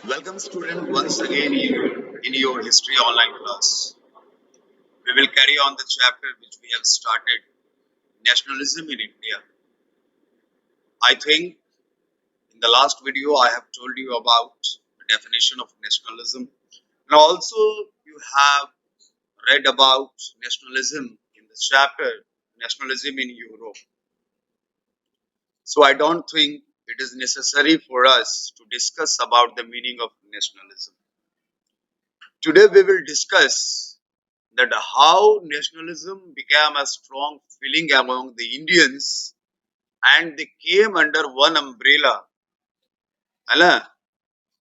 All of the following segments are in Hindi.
Welcome student once again in your history online class. We will carry on the chapter which we have started, nationalism in India. I think in the last video I have told you about the definition of nationalism, and also you have read about nationalism in the chapter nationalism in Europe. So I don't think it is necessary for us to discuss about the meaning of nationalism. Today we will discuss that how nationalism became a strong feeling among the Indians and they came under one umbrella है ना,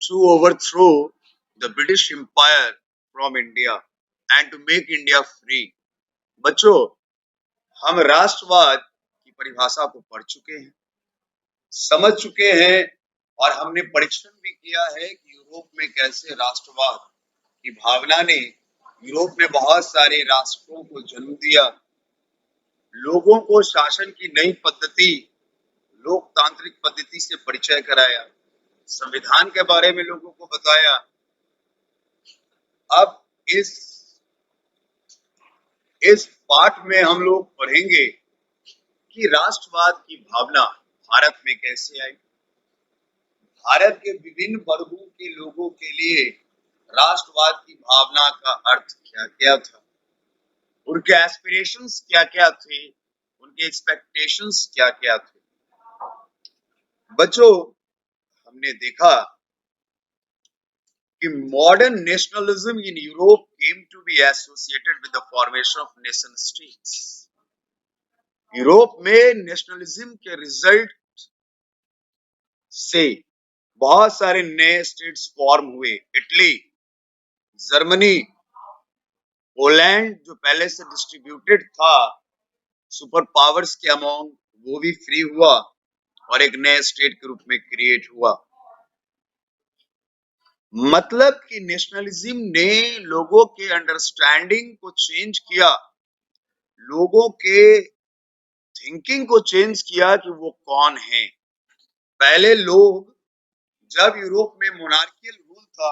to overthrow the British Empire from India and to make India free. बच्चों, हम राष्ट्रवाद की परिभाषा को पढ़ चुके हैं, समझ चुके हैं और हमने परीक्षण भी किया है कि यूरोप में कैसे राष्ट्रवाद की भावना ने यूरोप में बहुत सारे राष्ट्रों को जन्म दिया, लोगों को शासन की नई पद्धति लोकतांत्रिक पद्धति से परिचय कराया, संविधान के बारे में लोगों को बताया। अब इस पाठ में हम लोग पढ़ेंगे कि राष्ट्रवाद की भावना भारत में कैसे आई, भारत के विभिन्न वर्गों के लोगों के लिए राष्ट्रवाद की भावना का अर्थ क्या क्या था, उनके एस्पिरेशंस क्या क्या थे, उनके एक्सपेक्टेशंस क्या क्या थे। बच्चों, हमने देखा कि modern nationalism in Europe came to be associated with the formation of nation states. Europe में नेशनलिज्म के रिजल्ट से बहुत सारे नए स्टेट्स फॉर्म हुए। इटली, जर्मनी, पोलैंड जो पहले से डिस्ट्रीब्यूटेड था सुपर पावर्स के अमोंग, वो भी फ्री हुआ और एक नए स्टेट के रूप में क्रिएट हुआ। मतलब कि नेशनलिज्म ने लोगों के अंडरस्टैंडिंग को चेंज किया, लोगों के थिंकिंग को चेंज किया कि वो कौन है। पहले लोग, जब यूरोप में मोनार्कियल रूल था,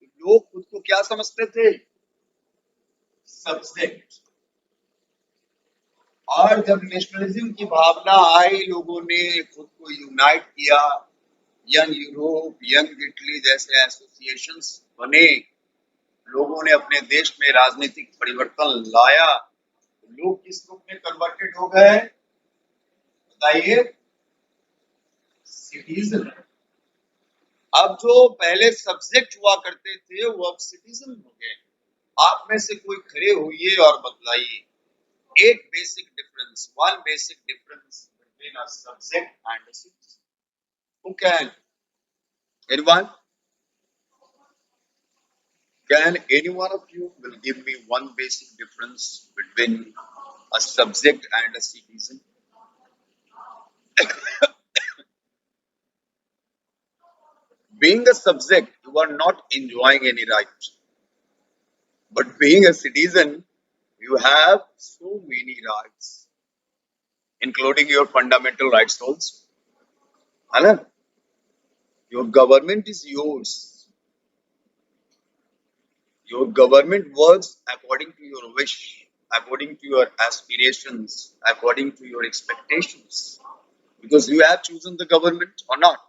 लोग खुद को क्या समझते थे? सब्जेक्ट। और जब नेशनलिज्म की भावना आई, लोगों ने खुद को यूनाइट किया, यंग यूरोप, यंग इटली जैसे एसोसिएशंस बने, लोगों ने अपने देश में राजनीतिक परिवर्तन लाया, लोग किस रूप में कन्वर्टेड हो गए? बताइए, सिटीजन। अब जो पहले सब्जेक्ट हुआ करते थे वो अब सिटीजन हो गए। आप में से कोई खड़े होइए और बतलाइए एक basic difference, one basic difference between a subject and a citizen. Who can? Anyone? Can any one of you will give me one basic difference between a subject and a citizen? Being a subject, you are not enjoying any right. But being a citizen, you have so many rights, including your fundamental rights also. है ना? Your government is yours. Your government works according to your wish, according to your aspirations, according to your expectations. Because you have chosen the government or not.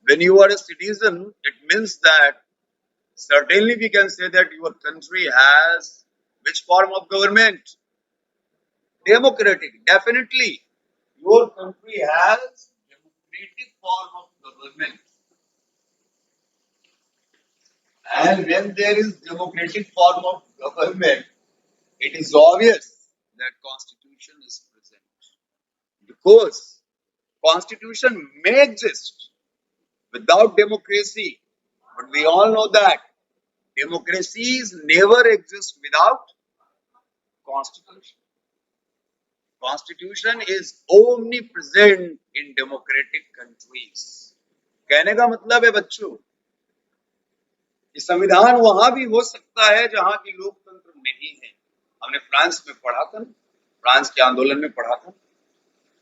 When you are a citizen, it means that certainly we can say that your country has which form of government? Democratic. Definitely. Your country has democratic form of government. And when there is democratic form of government, it is obvious that constitution is present. Because constitution may exist without democracy, but we all know that democracies never exist without constitution. Constitution is omnipresent in democratic countries. कहने का मतलब है बच्चों, संविधान वहां भी हो सकता है जहां की लोकतंत्र नहीं है। हमने फ्रांस में पढ़ा था, फ्रांस के आंदोलन में पढ़ा था,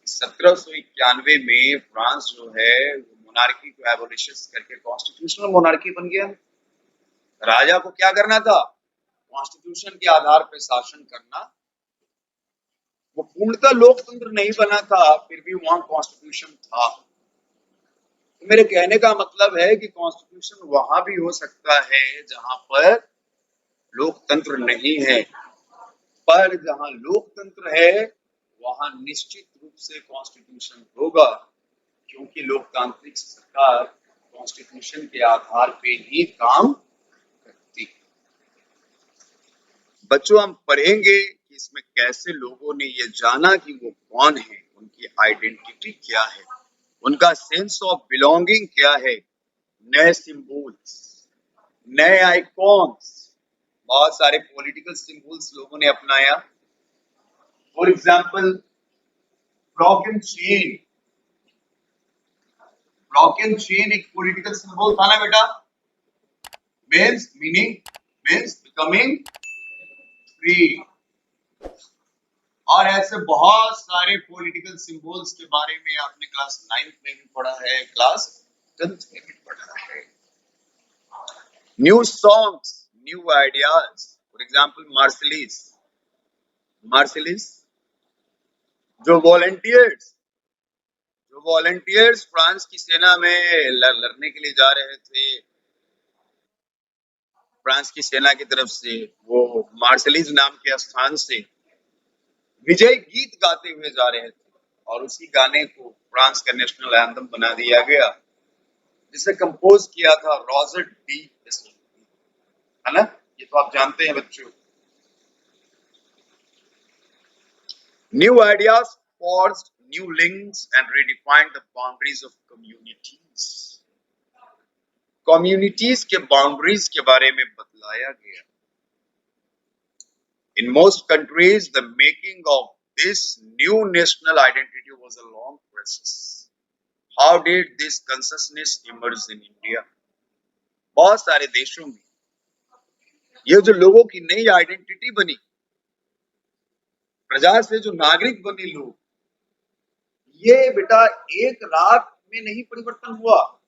1791 में फ्रांस जो है वो मोनार्की को एबोलिश करके कॉन्स्टिट्यूशनल मोनार्की बन गया। राजा को क्या करना था? कॉन्स्टिट्यूशन के आधार पर शासन करना। वो पूर्णतः लोकतंत्र नहीं बना था, फिर भी वहां कॉन्स्टिट्यूशन था। तो मेरे कहने का मतलब है कि कॉन्स्टिट्यूशन वहां भी हो सकता है जहां पर लोकतंत्र नहीं है, पर जहां लोकतंत्र है वहां निश्चित रूप से कॉन्स्टिट्यूशन होगा, क्योंकि लोकतांत्रिक सरकार कॉन्स्टिट्यूशन के आधार पे ही काम करती है। बच्चों, हम पढ़ेंगे कि इसमें कैसे लोगों ने ये जाना कि वो कौन है, उनकी आइडेंटिटी क्या है, उनका सेंस ऑफ बिलोंगिंग क्या है, नए सिंबल्स, नए आइकॉन्स, बहुत सारे पॉलिटिकल सिंबल्स लोगों ने अपनाया। For example block and chain. Block and chain एक पॉलिटिकल सिंबल था ना बेटा? Means becoming free. और ऐसे बहुत सारे पॉलिटिकल सिंबल्स के बारे में आपने क्लास 9th में भी पढ़ा है, क्लास 10th में भी पढ़ा है। New songs, new ideas, for example Marseillaise, जो वॉलंटियर्स फ्रांस की सेना में लड़ने के लिए जा रहे थे, फ्रांस की सेना की तरफ से, वो मार्शलिस नाम के स्थान से विजय गीत गाते हुए जा रहे थे, और उसी गाने को फ्रांस का नेशनल एंथम बना दिया गया, जिसे कंपोज किया था रॉजर डी एस, है ना? ये तो आप जानते हैं बच्चों। New ideas forged new links and redefined the boundaries of communities. Communities के बाउंड्रीज के बारे में बतलाया गया। In most countries, the making of this new national identity was a long process. How did this consciousness emerge in India? बहुत सारे देशों में ये जो लोगों की नई आइडेंटिटी बनी, प्रजा से जो नागरिक बने लोग, ये बेटा एक रात में नहीं परिवर्तन हुआ।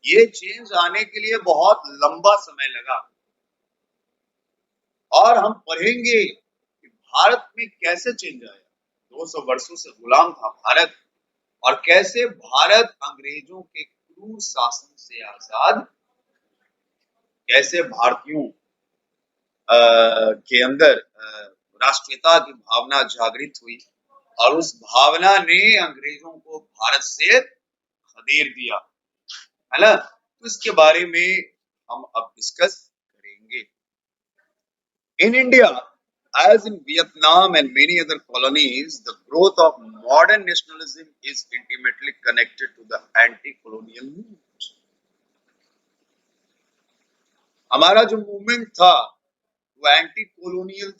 ये चेंज आने के लिए बहुत लंबा समय लगा। और हम पढ़ेंगे कि भारत में कैसे चेंज आया। 200 वर्षों से गुलाम था भारत, और कैसे भारत अंग्रेजों के क्रूर शासन से आजाद, कैसे भारतीयों के अंदर राष्ट्रीयता की भावना जागृत हुई, और उस भावना ने अंग्रेजों को भारत से खदेड़ दिया, है ना? तो इसके बारे में हम अब डिस्कस करेंगे। In India, as in Vietnam and many other colonies, the growth of modern nationalism is intimately connected to the anti-colonial movement. हमारा जो मूवमेंट था वो एंटी कॉलोनियल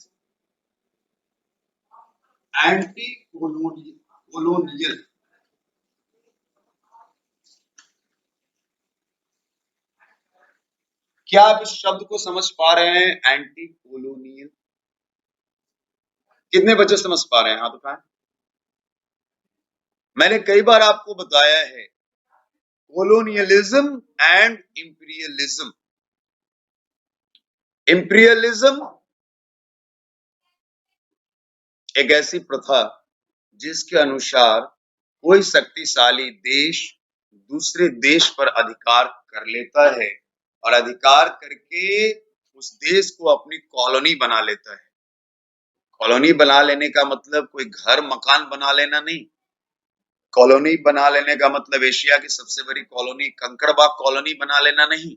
क्या आप इस शब्द को समझ पा रहे हैं? एंटी कॉलोनियल कितने बच्चे समझ पा रहे हैं? हाथ उठाएं। मैंने कई बार आपको बताया है, कॉलोनियलिज्म एंड इंपीरियलिज्म। इंपीरियलिज्म एक ऐसी प्रथा जिसके अनुसार कोई शक्तिशाली देश दूसरे देश पर अधिकार कर लेता है, और अधिकार करके उस देश को अपनी कॉलोनी बना लेता है। कॉलोनी बना लेने का मतलब कोई घर मकान बना लेना नहीं। कॉलोनी बना लेने का मतलब एशिया की सबसे बड़ी कॉलोनी कंकड़बाग कॉलोनी बना लेना नहीं।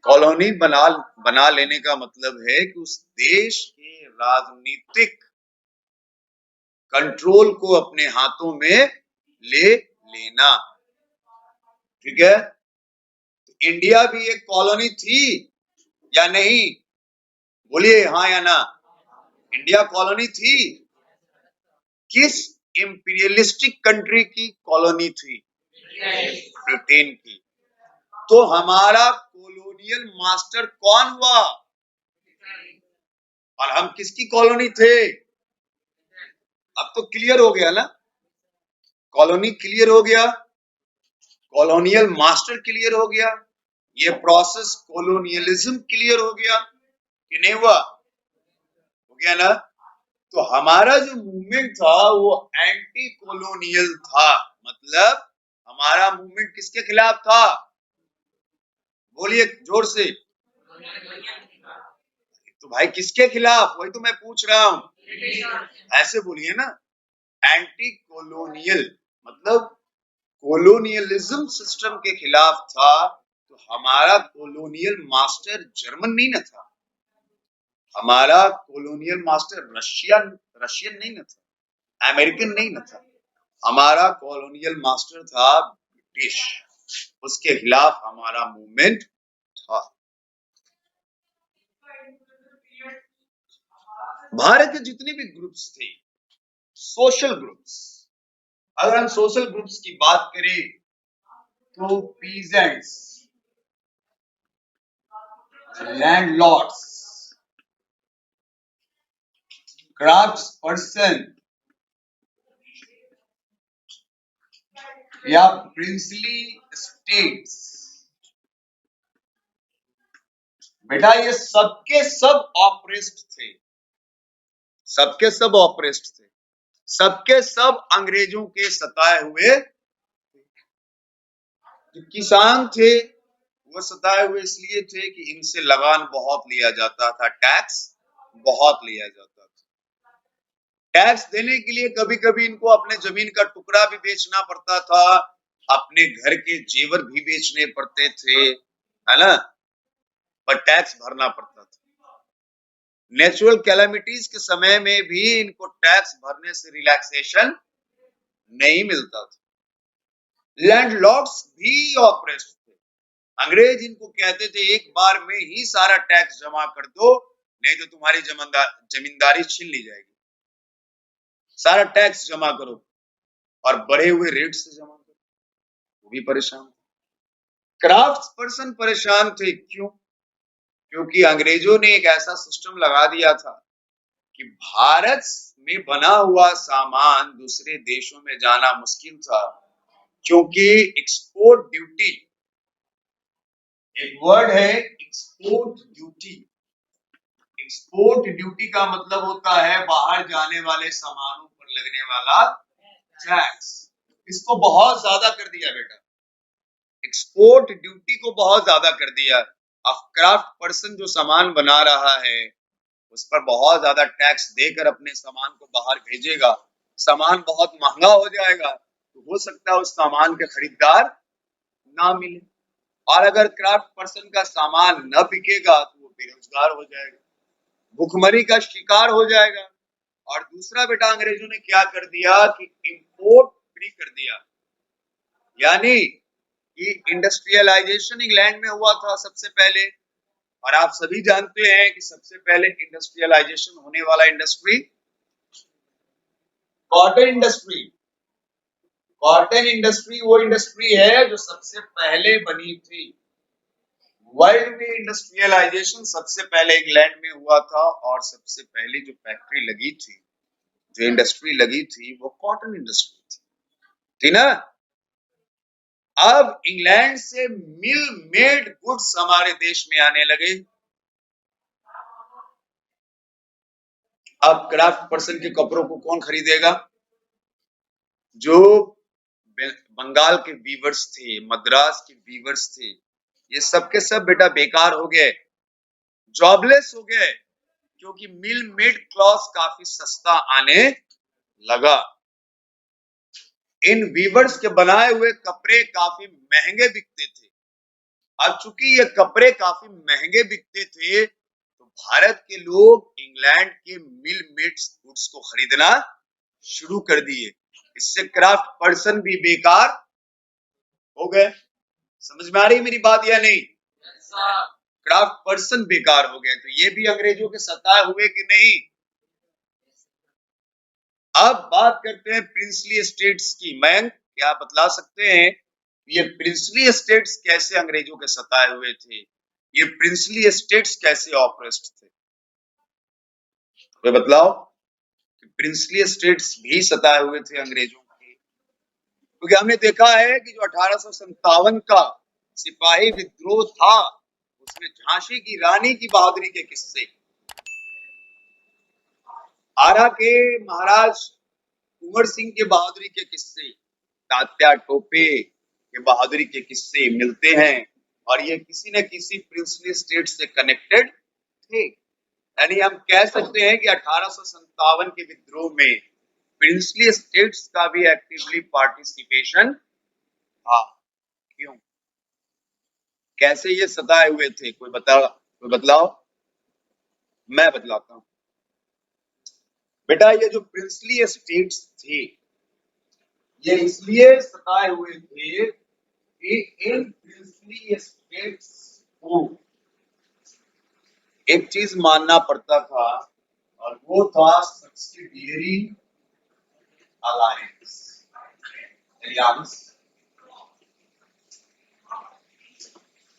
कॉलोनी बना लेने का मतलब है कि उस देश के राजनीतिक कंट्रोल को अपने हाथों में ले लेना। ठीक है? तो इंडिया भी एक कॉलोनी थी या नहीं? बोलिए हाँ या ना। इंडिया कॉलोनी थी। किस इंपीरियलिस्टिक कंट्री की कॉलोनी थी? ब्रिटेन की। तो हमारा कॉलोनियल मास्टर कौन हुआ? और हम किसकी कॉलोनी थे? अब तो क्लियर हो गया ना? कॉलोनी क्लियर हो गया। कॉलोनियल मास्टर क्लियर हो गया, ये प्रोसेस कॉलोनियलिज्म क्लियर हो गया कि नहीं हुआ? हो गया ना? तो हमारा जो मूवमेंट था वो एंटी कॉलोनियल था, मतलब हमारा मूवमेंट किसके खिलाफ था? बोलिए जोर से। तो भाई किसके खिलाफ, वही तो मैं पूछ रहा हूं। ऐसे बोलिए ना, एंटी कॉलोनियल मतलब कॉलोनियलिज्म सिस्टम के खिलाफ था। तो हमारा कॉलोनियल मास्टर जर्मन नहीं ना था, हमारा कॉलोनियल मास्टर रशियन नहीं ना था, अमेरिकन नहीं ना था, हमारा कॉलोनियल मास्टर था ब्रिटिश। उसके खिलाफ हमारा मूवमेंट था। भारत के जितने भी ग्रुप्स थे, सोशल ग्रुप्स, अगर हम सोशल ग्रुप्स की बात करें तो पीजेंट्स, लैंडलॉर्ड्स, क्राफ्ट्स पर्सन या प्रिंसली स्टेट्स, बेटा ये सबके सब ऑपरेस्ट थे, सबके सब ऑपरेस्ट थे, सबके सब अंग्रेजों के सताए हुए। जो किसान थे वो सताए हुए इसलिए थे कि इनसे लगान बहुत लिया जाता था, टैक्स बहुत लिया जाता था। टैक्स देने के लिए कभी कभी इनको अपने जमीन का टुकड़ा भी बेचना पड़ता था, अपने घर के जेवर भी बेचने पड़ते थे, है ना, पर टैक्स भरना पड़ता था। नेचुरल कैलामिटीज के समय में भी इनको टैक्स भरने से रिलैक्सेशन नहीं मिलता था। लैंडलॉर्ड्स भी ऑपरेस्ट थे, अंग्रेज इनको कहते थे एक बार में ही सारा टैक्स जमा कर दो, नहीं तो तुम्हारी जमींदारी छीन ली जाएगी, सारा टैक्स जमा करो, और बढ़े हुए रेट से जमा करो। वो भी परेशान थे। क्राफ्ट्स पर्सन परेशान थे, क्यों? क्योंकि अंग्रेजों ने एक ऐसा सिस्टम लगा दिया था कि भारत में बना हुआ सामान दूसरे देशों में जाना मुश्किल था, क्योंकि एक्सपोर्ट ड्यूटी, एक वर्ड है एक्सपोर्ट ड्यूटी, एक्सपोर्ट ड्यूटी का मतलब होता है बाहर जाने वाले सामानों पर लगने वाला टैक्स। इसको बहुत ज्यादा कर दिया बेटा, एक्सपोर्ट ड्यूटी को बहुत ज्यादा कर दिया। अब क्राफ्ट पर्सन जो सामान बना रहा है उस पर बहुत ज्यादा टैक्स देकर अपने सामान को बाहर भेजेगा, सामान बहुत महंगा हो जाएगा, तो हो सकता है उस सामान के खरीदार ना मिले, और अगर क्राफ्ट पर्सन का सामान न बिकेगा तो वो बेरोजगार हो जाएगा, भुखमरी का शिकार हो जाएगा। और दूसरा बेटा अंग्रेजों ने क्या कर दिया कि इंपोर्ट फ्री कर दिया, यानी कि इंडस्ट्रियलाइजेशन इंग्लैंड में हुआ था सबसे पहले, और आप सभी जानते हैं कि सबसे पहले इंडस्ट्रियलाइजेशन होने वाला industry cotton industry. Cotton industry वो इंडस्ट्री है जो सबसे पहले बनी थी वर्ल्ड में। इंडस्ट्रियलाइजेशन सबसे पहले इंग्लैंड में हुआ था, और सबसे पहली जो फैक्ट्री लगी थी, जो इंडस्ट्री लगी थी, वो कॉटन इंडस्ट्री थी ना। अब इंग्लैंड से मिल मेड गुड्स हमारे देश में आने लगे। अब क्राफ्ट पर्सन के कपड़ों को कौन खरीदेगा? जो बंगाल के वीवर्स थे, मद्रास के वीवर्स थे, ये सब के सब बेटा बेकार हो गए, जॉबलेस हो गए, क्योंकि मिल मेड क्लॉथ काफी सस्ता आने लगा। इन वीवर्स के बनाए हुए कपड़े काफी महंगे बिकते थे। अब चूंकि ये कपड़े काफी महंगे बिकते थे, तो भारत के लोग इंग्लैंड के मिल मेड गुड्स को खरीदना शुरू कर दिए। इससे क्राफ्ट पर्सन भी बेकार हो गए। समझ में आ रही मेरी बात या नहीं? क्राफ्ट पर्सन बेकार हो गए, तो ये भी अंग्रेजों के सताए हुए कि नहीं? अब बात करते हैं प्रिंसली स्टेट्स की। मैं क्या बतला सकते हैं ये प्रिंसली स्टेट्स कैसे अंग्रेजों के सताए हुए थे, ये प्रिंसली स्टेट्स कैसे ऑपरेस्ट थे? तो बतलाओ कि प्रिंसली स्टेट्स भी सताए हुए थे अंग्रेजों के। क्योंकि हमने देखा है कि जो 1857 का सिपाही विद्रोह था, उसमें झांसी की रानी की बहादुरी के किस्से, आरा के महाराज कुंवर सिंह के बहादुरी के किस्से, तात्या टोपे के बहादुरी के किस्से मिलते हैं, और ये किसी न किसी प्रिंसली स्टेट से कनेक्टेड थे। यानी हम कह सकते हैं कि 1857 के विद्रोह में प्रिंसली स्टेट्स का भी एक्टिवली पार्टिसिपेशन था। क्यों, कैसे ये सताए हुए थे, कोई बतलाओ। मैं बतलाता हूं बेटा। ये जो प्रिंसली स्टेट्स थे, ये इसलिए सताए हुए थे कि इन प्रिंसली स्टेट्स को एक चीज मानना पड़ता था, और वो था सब्सिडियरी अलायंस।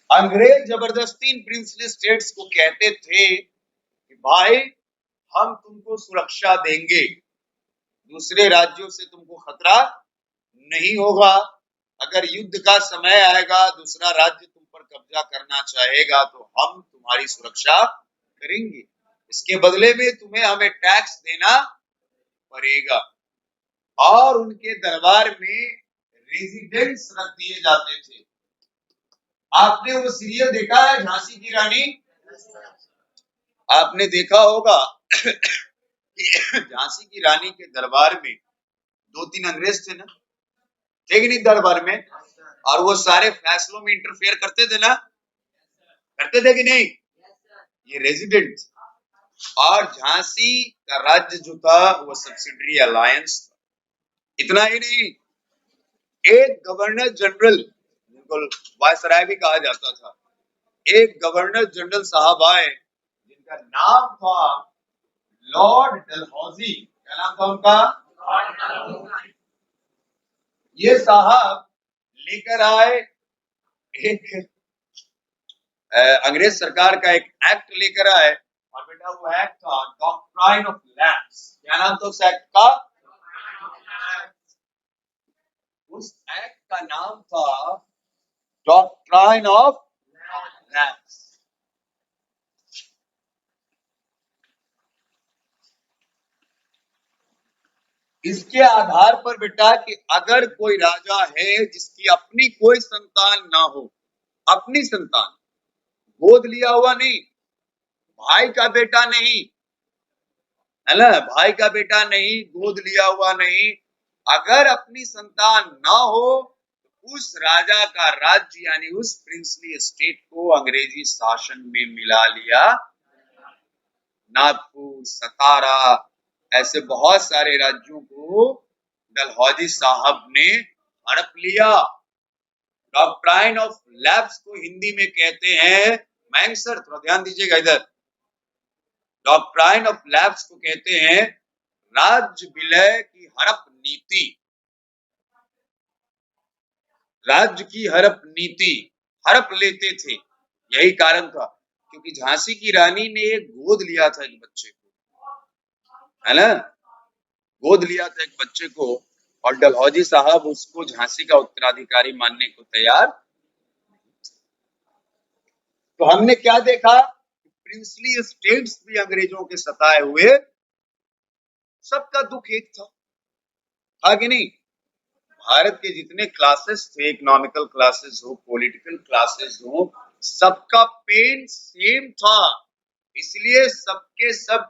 अंग्रेज जबरदस्ती इन प्रिंसली स्टेट्स को कहते थे कि भाई हम तुमको सुरक्षा देंगे, दूसरे राज्यों से तुमको खतरा नहीं होगा, अगर युद्ध का समय आएगा, दूसरा राज्य तुम पर कब्जा करना चाहेगा, तो हम तुम्हारी सुरक्षा करेंगे, इसके बदले में तुम्हें हमें टैक्स देना पड़ेगा। और उनके दरबार में रेजिडेंट्स रख दिए जाते थे। आपने वो सीरियल देखा है झांसी की रानी? आपने देखा होगा कि झांसी की रानी के दरबार में 2-3 अंग्रेज थे ना, थे कि नहीं दरबार में? और वो सारे फैसलों में इंटरफेयर करते थे ना, करते थे कि नहीं? ये रेजिडेंट। और झांसी का राज्य जो था वो सब्सिडरी अलायंस था। इतना ही नहीं, एक गवर्नर जनरल, जिनको वायसराय भी कहा जाता था, एक गवर्नर जनरल साहब आए जिनका नाम था लॉर्ड डलहौजी। क्या नाम था उनका? ये साहब लेकर आए एक अंग्रेज सरकार का एक एक्ट लेकर आए, और बेटा वो एक्ट था डॉक्ट्राइन ऑफ लैप्स। क्या नाम था उस एक्ट का? उस एक्ट का नाम था डॉक्ट्राइन ऑफ लैप्स। इसके आधार पर बेटा कि अगर कोई राजा है जिसकी अपनी कोई संतान ना हो, अपनी संतान, गोद लिया हुआ नहीं, भाई का बेटा नहीं, है ना, भाई का बेटा नहीं, गोद लिया हुआ नहीं, अगर अपनी संतान ना हो, उस राजा का राज्य यानी उस प्रिंसली स्टेट को अंग्रेजी शासन में मिला लिया। नागपुर, सतारा, ऐसे बहुत सारे राज्यों को डलहौजी साहब ने हड़प लिया। डॉक्ट्राइन ऑफ लैप्स को हिंदी में कहते हैं, मयंक सर थोड़ा ध्यान दीजिएगा इधर, डॉक्ट्राइन ऑफ लैप्स को कहते हैं राज्य विलय की हड़प नीति। राज्य की हड़प नीति, हड़प लेते थे, यही कारण था, क्योंकि झांसी की रानी ने गोद लिया था एक बच्चे को, है ना, गोद लिया था एक बच्चे को, और डलहौजी साहब उसको झांसी का उत्तराधिकारी मानने को तैयार। तो हमने क्या देखा? प्रिंसली स्टेट्स भी अंग्रेजों के सताए हुए, सबका दुख एक था कि नहीं? भारत के जितने क्लासेस थे, इकोनॉमिकल क्लासेस हो, पॉलिटिकल क्लासेस हो, सबका पेन सेम था, इसलिए सबके सब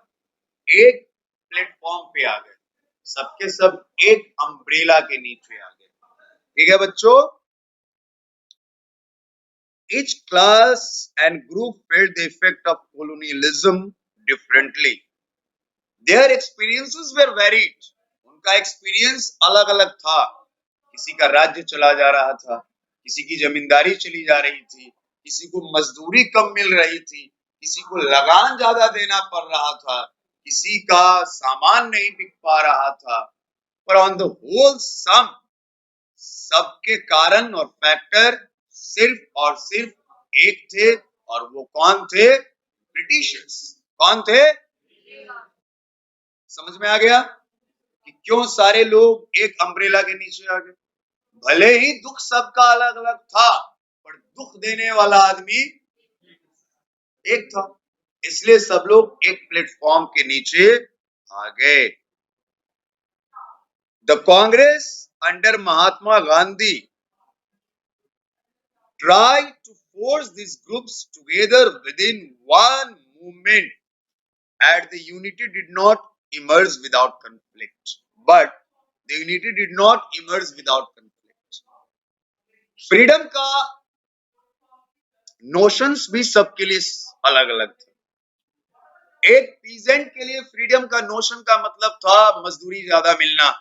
एक प्लेटफॉर्म पे आ गए, सबके सब एक अम्ब्रेला के नीचे आ गए। ठीक है बच्चों? Each class and group felt the effect of colonialism differently. Their experiences were varied. उनका एक्सपीरियंस अलग अलग था। किसी का राज्य चला जा रहा था, किसी की जमींदारी चली जा रही थी, किसी को मजदूरी कम मिल रही थी, किसी को लगान ज्यादा देना पड़ रहा था, किसी का सामान नहीं बिक पा रहा था, पर ऑन द होल सबके कारण और फैक्टर सिर्फ और सिर्फ एक थे, और वो कौन थे? ब्रिटिशर्स। कौन थे? समझ में आ गया कि क्यों सारे लोग एक अम्ब्रेला के नीचे आ गए? भले ही दुख सबका अलग अलग था, पर दुख देने वाला आदमी एक था। इसलिए सब लोग एक प्लेटफॉर्म के नीचे आ गए। The Congress under Mahatma Gandhi tried to force these groups together within one movement, and the unity did not emerge without conflict. But the unity did not emerge without conflict. Freedom का नोशंस भी सबके लिए अलग अलग थे। एक पीजेंट के लिए फ्रीडम का नोशन का मतलब था मजदूरी ज्यादा मिलना,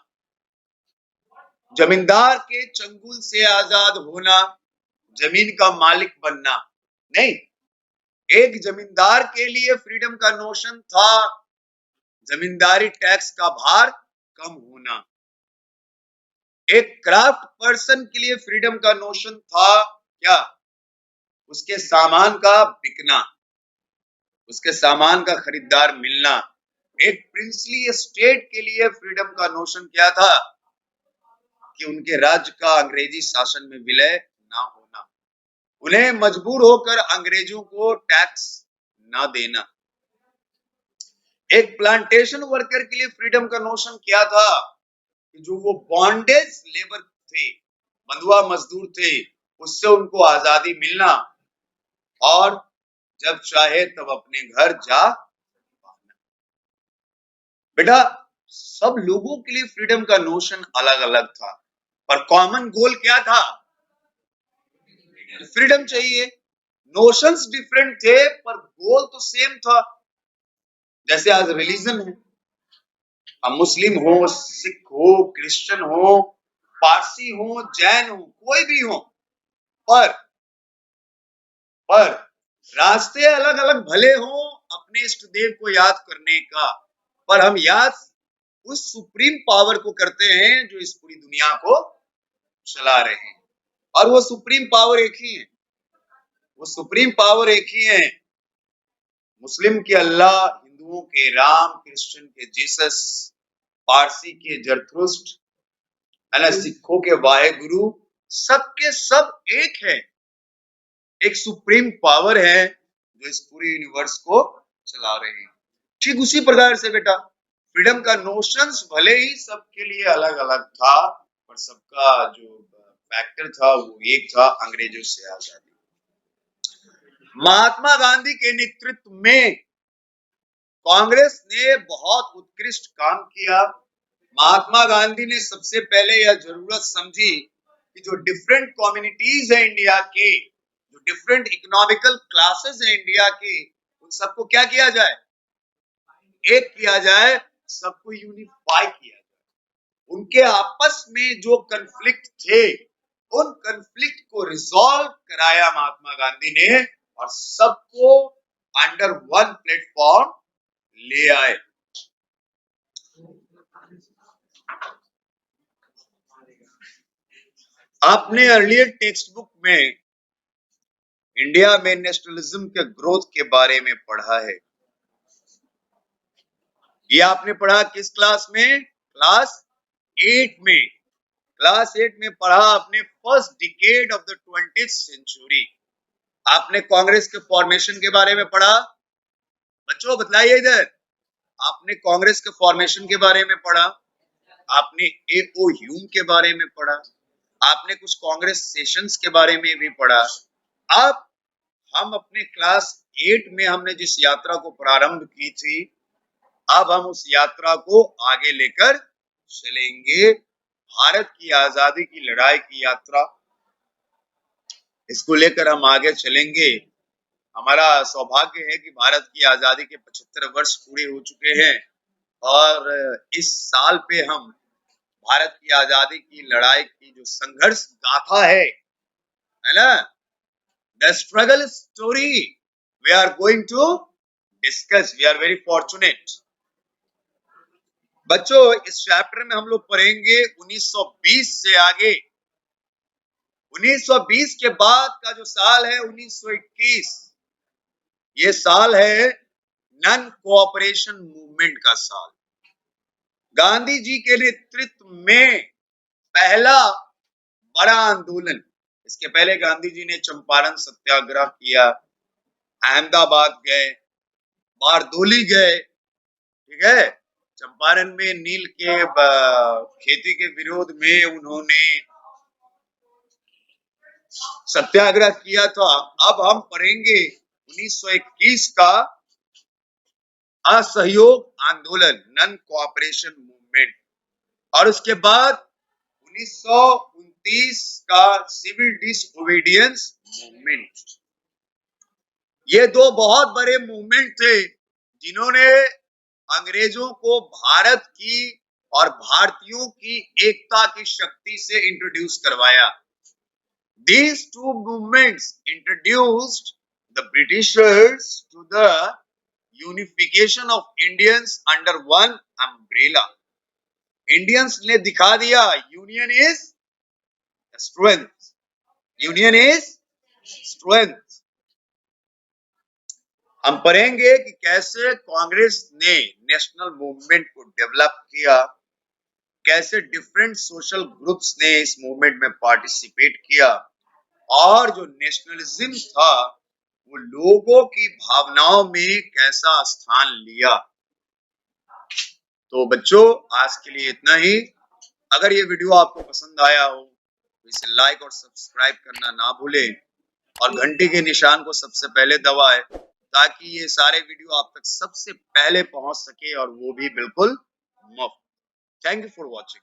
जमींदार के चंगुल से आजाद होना, जमीन का मालिक बनना। नहीं, एक जमींदार के लिए फ्रीडम का नोशन था जमींदारी टैक्स का भार कम होना। एक क्राफ्ट पर्सन के लिए फ्रीडम का नोशन था क्या? उसके सामान का बिकना, उसके सामान का खरीदार मिलना। एक प्रिंसली स्टेट के लिए फ्रीडम का नोशन क्या था? कि उनके राज्य का अंग्रेजी शासन में विलय ना होना, उन्हें मजबूर होकर अंग्रेजों को टैक्स ना देना। एक प्लांटेशन वर्कर के लिए फ्रीडम का नोशन क्या था? कि जो वो बॉन्डेज लेबर थे, बंधुआ मजदूर थे, उससे उनको आजादी मिलना और जब चाहे तब अपने घर जा। बेटा, सब लोगों के लिए फ्रीडम का नोशन अलग अलग था, पर कॉमन गोल क्या था? फ्रीडम चाहिए। नोशंस डिफरेंट थे पर गोल तो सेम था। जैसे आज रिलीजन है, अब मुस्लिम हो, सिख हो, क्रिश्चियन हो, पारसी हो, जैन हो, कोई भी हो, पर रास्ते अलग अलग भले हो अपने इष्ट देव को याद करने का, पर हम याद उस सुप्रीम पावर को करते हैं जो इस पूरी दुनिया को चला रहे हैं। और वो सुप्रीम पावर एक ही है, वो सुप्रीम पावर एक ही है। मुस्लिम के अल्लाह, हिंदुओं के राम, क्रिश्चियन के जीसस, पारसी के जरथुस्ट्र, है ना, सिखों के वाहेगुरु, सबके सब एक है। एक सुप्रीम पावर है जो इस पूरे यूनिवर्स को चला रहे हैं। ठीक उसी प्रकार से बेटा, फ्रीडम का नोशंस भले ही सबके लिए अलग अलग था, पर सबका जो फैक्टर था वो एक था, अंग्रेजों से आजादी। महात्मा गांधी के नेतृत्व में कांग्रेस ने बहुत उत्कृष्ट काम किया। महात्मा गांधी ने सबसे पहले यह जरूरत समझी कि जो डिफरेंट कम्युनिटीज है इंडिया के, जो डिफरेंट इकोनॉमिकल क्लासेस है इंडिया के, उन सबको क्या किया जाए? एक किया जाए, सबको यूनिफाई किया जाए। उनके आपस में जो कन्फ्लिक्ट थे, उन कन्फ्लिक्ट को रिजॉल्व कराया महात्मा गांधी ने और सबको अंडर वन प्लेटफॉर्म ले आए। आपने अर्लियर टेक्स्ट बुक में इंडिया में नेशनलिज्म के ग्रोथ के बारे में पढ़ा है। ये आपने पढ़ा किस क्लास में? क्लास 8 में। क्लास 8 में पढ़ा आपने first decade of the 20th century. आपने कांग्रेस के फॉर्मेशन के बारे में पढ़ा। बच्चों बतलाइए इधर, आपने कांग्रेस के फॉर्मेशन के बारे में पढ़ा, आपने ए.ओ. ह्यूम के बारे में पढ़ा, आपने कुछ कांग्रेस सेशंस के बारे में भी पढ़ा। अब हम अपने क्लास 8 में हमने जिस यात्रा को प्रारंभ की थी, अब हम उस यात्रा को आगे लेकर चलेंगे। भारत की आजादी की लड़ाई की यात्रा, इसको लेकर हम आगे चलेंगे। हमारा सौभाग्य है कि भारत की आजादी के 75 वर्ष पूरे हो चुके हैं और इस साल पे हम भारत की आजादी की लड़ाई की जो संघर्ष गाथा है ना, the struggle story we are going to discuss. We are very fortunate. बच्चों, इस चैप्टर में हम लोग पढ़ेंगे 1920 से आगे। 1920 के बाद का जो साल है 1921, ये साल है नन कोऑपरेशन मूवमेंट का साल। गांधी जी के नेतृत्व में पहला बड़ा आंदोलन। इसके पहले गांधी जी ने चंपारण सत्याग्रह किया, अहमदाबाद गए, बारदोली गए, ठीक है। चंपारण में नील के खेती के विरोध में उन्होंने सत्याग्रह किया था। अब हम पढ़ेंगे 1921 का असहयोग आंदोलन, नॉन कोऑपरेशन मूवमेंट, और उसके बाद 1929 का सिविल डिसओबीडियंस मूवमेंट। ये दो बहुत बड़े मूवमेंट थे जिन्होंने अंग्रेजों को भारत की और भारतीयों की एकता की शक्ति से इंट्रोड्यूस करवाया। These two movements introduced the Britishers to the unification of Indians under one umbrella. Indians ने दिखा दिया union is strength, union is strength. हम पढ़ेंगे कि कैसे कांग्रेस ने नेशनल मूवमेंट को डेवलप किया, कैसे डिफरेंट सोशल ग्रुप्स ने इस मूवमेंट में पार्टिसिपेट किया, और जो नेशनलिज्म था वो लोगों की भावनाओं में कैसा स्थान लिया। तो बच्चों, आज के लिए इतना ही। अगर ये वीडियो आपको पसंद आया हो तो इसे लाइक और सब्सक्राइब करना ना भूलें, और घंटी के निशान को सबसे पहले दबाएं ताकि ये सारे वीडियो आप तक सबसे पहले पहुंच सके, और वो भी बिल्कुल मुफ्त। Thank you for watching.